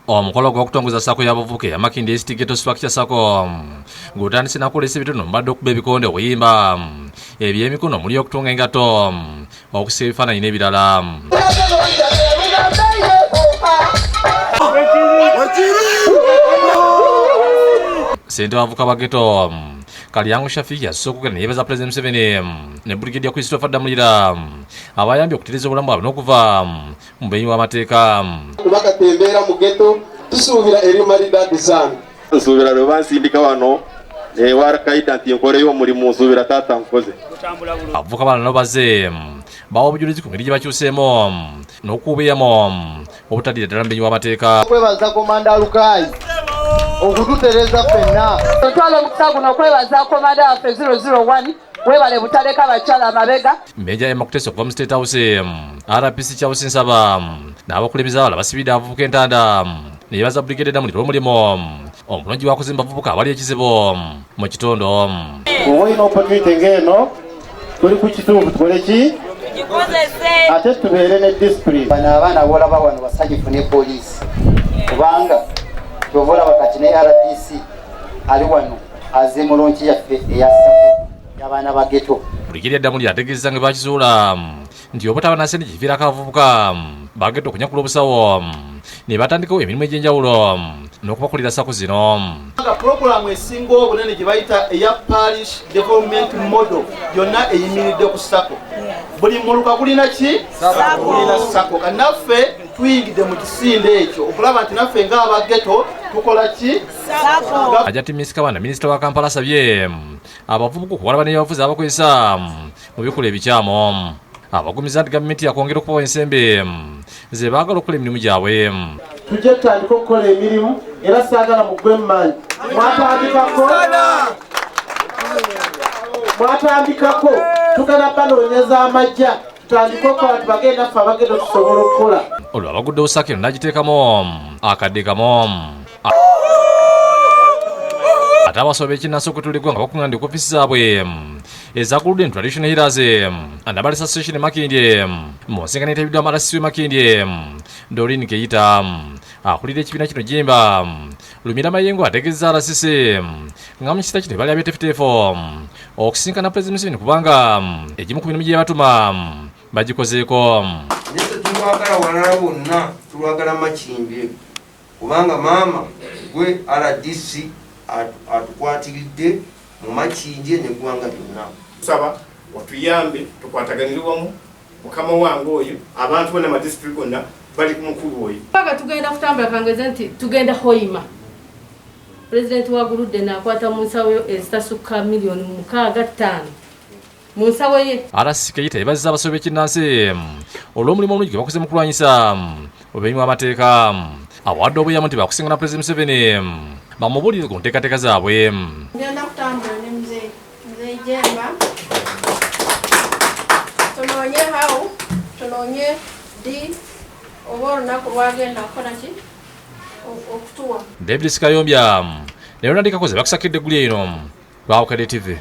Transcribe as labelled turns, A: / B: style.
A: omukolo gw'okutongoza sako y'abavubuka eya Makindye East Ghetto Structure Sako ng'otandise n'akolesa ebitundu mbadde okuba ebikonde obuyimba eby'emikono muli okutunga engato okusiba ebifaananyi n'ebirala. Ssente w'abavubuka ba ghetto Kalyango Shafiki yasooka okugenda ne yeebaza President Museveni ne Brigadier Christopher Damulira abayambye okutereeza obulamu bwabwe n'okuva mu bumenyi bw'amateeka.
B: Bakatembeera mu ghetto tusuubira erima lidadisana nsuubira lwe bansindika wano warakaida nti enkoleyo omulimu nsuubira taata nkoze.
A: Abavubuka balala nabo bazze bawa obujulizi ku ngeri gye bakyuseemu n'okubeeyamu obutaddirira ddala mu bumenyi bw'amateeka.
C: Kwebaza Komanda Lukayi okututereza ffenna.
D: Twala omukisa guno okwebaza Komanda waffe 001 webale butaleka abakyala amabega.
A: Meja Emma Kuteesa okuva mu State House RPC Charles Nsaba n'abakulembeze abala basibidde abavubuka entanda ne yeebaza Brigadier Damulira olw'omulimu omulungi gwakoze mu bavubuka abali ekizibu mu kitundu.
C: Olina opportunity ng'eno tuli ku kitundu tukole ki ate tubeere ne discipline. Bano abaana boolaba wano basanyufu ne poliisi kubanga kyova olaba kati ne RPC ali wano aze mulonki yaffe eyasako y'abaana ba ghetto.
A: Brigadier Damulira ategeezezza nga bakizuula nti obutaba na ssente kiviirako abavubuka ba ghetto okunyakula obusawo ne batandikawo emirimu egy'enjawulo n'okubakulira sako zino.
E: Pulogulaamu esinga obunene gye bayita eya parish development model yonna eyimiridde ku sako. Buli muluka gulina ki? Gulina sako. Kanaffe tuyingidde mu kisinde ekyo okulaba nti naffe ng'abageto tukola ki?
A: Hajati Misikabanda minisita wa Kampala asabye abavubuka okuwalaba n'ebyabufuzi abakozesa mu bikola ebikyamu. Abagumiza nti gavumenti yakwongera okubawa ensembe ze baagala okukola emirimu gyabwe.
C: Tujje tutandika okukola emirimu era saagala mugwe mmanyi mwatandikako tugenda banoonyeza amajja tutandika okukola tubagenda ffe abagenda tusobola okukola.
A: Olwo abaguddewo sakiro n'agiteekamu akadde kamu. Ate abasobe ekinnansi okutulirwa nga bakuŋŋaanidde ku ofiisi zaabwe eza Golden Traditional Healers and Abalisa Association Makindye mu nsengano eteebiddwa Amalasi Makindye. Doreen Keita akulira ekibiina kino Jimba Lumira Mayengo ategeezezza RCC nga mu kiseera kino bali abeeteefuteefu okusinkana President Museveni kubanga egimu ku mirimu gye yabatuma bagikozeeko.
F: Tulwagala walala wonna tulwagala Makindye kubanga maama gwe RDC atukwatiridde mu Makindye n'eggwanga lyonna.
E: Tusaba watuyambe tukwataganire wamu mukama wange oyo abantu bonna mu district gonna bali ku mukulu oyo.
D: Paka tugenda kutambula kangeza nti tugenda Hoima. President waguludde n'akwata mu nsawo ezitasukka miliyoni 65 mu nsawo ye.
A: RCC Keita yeebazizza abasobe ekinnansi olw'omulimu omulungi gwe bakoze mu kulwanyisa obumenyi bw'amateeka. Awadde obuyambo nti bakusinkana President Museveni bamubuulire ku nteekateeka zaabwe.
G: Ngenda kutambula ne mzee Jemba tunoonye hawo tunoonye di oba olunaku lwagenda kukola ki okutuwa.
A: David Sikayombya leero nandikakoze bakusakidde eggulya eno lwa Bukadde TV.